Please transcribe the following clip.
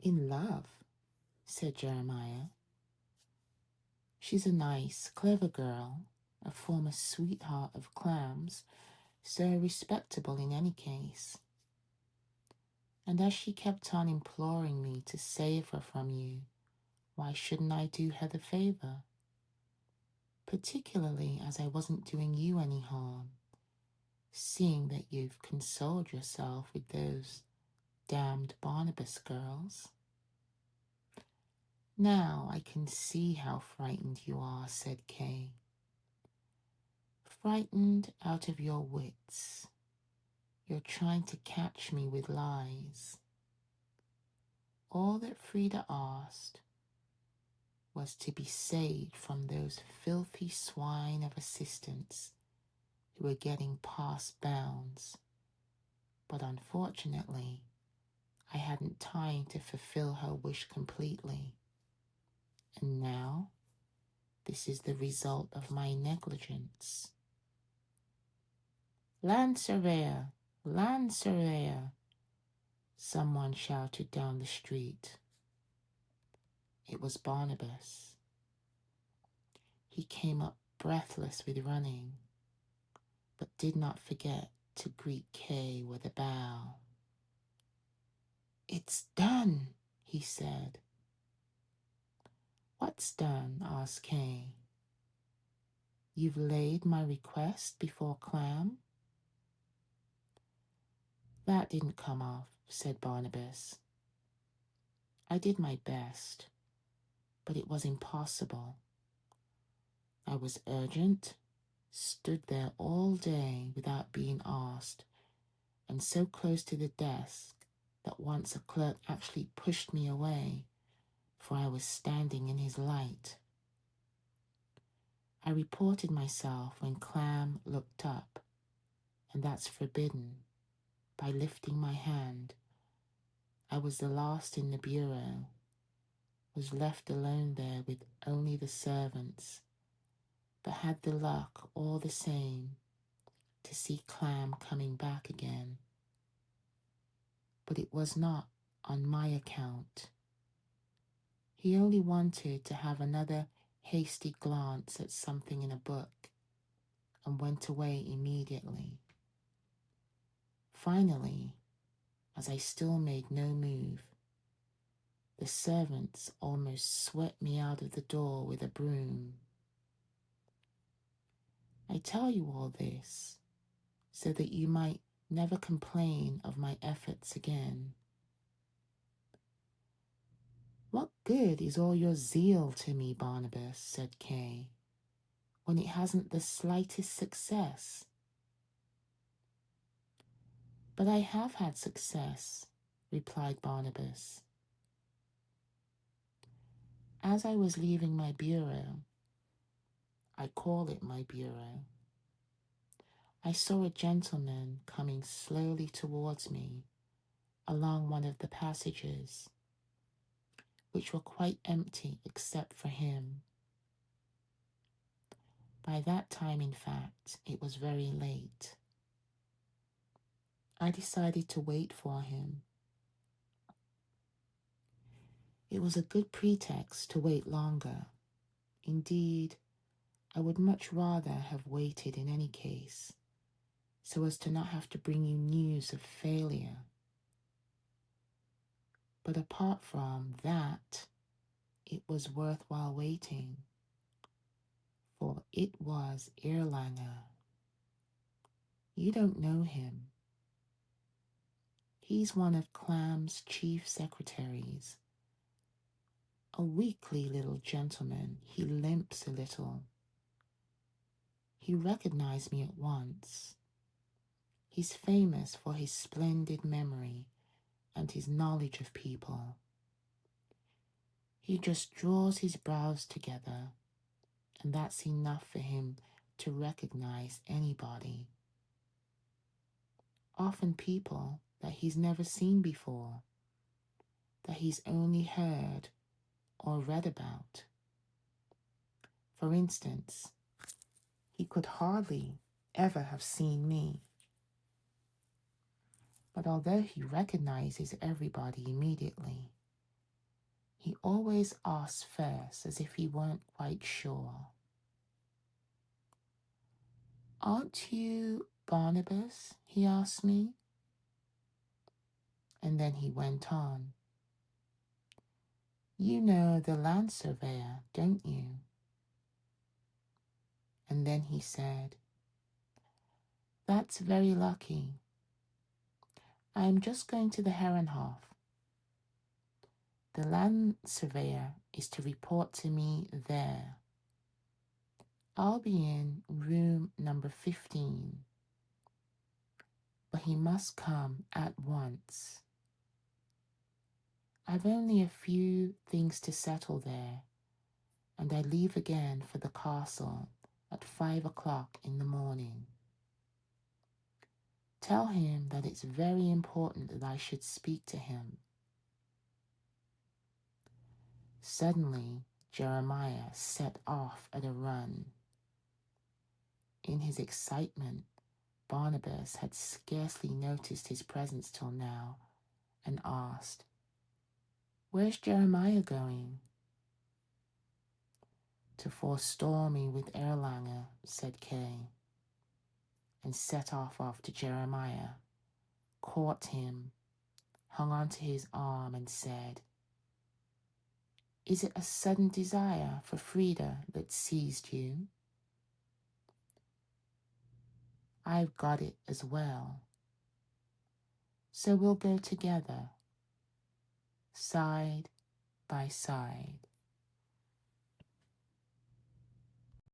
In love, said Jeremiah. She's a nice, clever girl, a former sweetheart of Clam's, so respectable in any case. And as she kept on imploring me to save her from you, why shouldn't I do her the favor? Particularly as I wasn't doing you any harm, seeing that you've consoled yourself with those damned Barnabas girls. Now I can see how frightened you are, said Kay. Frightened out of your wits. You're trying to catch me with lies. All that Frida asked was to be saved from those filthy swine of assistants who were getting past bounds. But unfortunately, I hadn't time to fulfill her wish completely. And now, this is the result of my negligence. Land surveyor! Land surveyor! Someone shouted down the street. It was Barnabas. He came up breathless with running, but did not forget to greet Kay with a bow. It's done, he said. What's done? Asked Kay. You've laid my request before Clam? That didn't come off, said Barnabas. I did my best, but it was impossible. I was urgent, stood there all day without being asked, and so close to the desk that once a clerk actually pushed me away, for I was standing in his light. I reported myself when Clam looked up, and that's forbidden, by lifting my hand. I was the last in the bureau, was left alone there with only the servants, but had the luck all the same to see Clam coming back again. But it was not on my account. He only wanted to have another hasty glance at something in a book and went away immediately. Finally, as I still made no move, the servants almost swept me out of the door with a broom. I tell you all this so that you might never complain of my efforts again. What good is all your zeal to me, Barnabas, said Kay, when it hasn't the slightest success? But I have had success, replied Barnabas. As I was leaving my bureau, I call it my bureau, I saw a gentleman coming slowly towards me along one of the passages, which were quite empty except for him. By that time, in fact, it was very late. I decided to wait for him. It was a good pretext to wait longer. Indeed, I would much rather have waited in any case, so as to not have to bring you news of failure. But apart from that, it was worthwhile waiting, for it was Erlanger. You don't know him. He's one of Clam's chief secretaries. A weakly little gentleman, he limps a little. He recognized me at once. He's famous for his splendid memory and his knowledge of people. He just draws his brows together, and that's enough for him to recognize anybody. Often people that he's never seen before, that he's only heard or read about. For instance, he could hardly ever have seen me. But although he recognizes everybody immediately, He always asked first as if he weren't quite sure. "Aren't you Barnabas?" he asked me. And then he went on. "You know the land surveyor, don't you?" And then he said, "That's very lucky. I am just going to the Herrenhof. The land surveyor is to report to me there. I'll be in room number 15, but he must come at once. I've only a few things to settle there, and I leave again for the castle at 5 o'clock in the morning. Tell him that it's very important that I should speak to him." Suddenly, Jeremiah set off at a run. In his excitement, Barnabas had scarcely noticed his presence till now, and asked, "Where's Jeremiah going?" "To forestall me with Erlanger," said Kay, and set off after Jeremiah, caught him, hung onto his arm, and said, "Is it a sudden desire for Frida that seized you?" "I've got it as well. So we'll go together, side by side."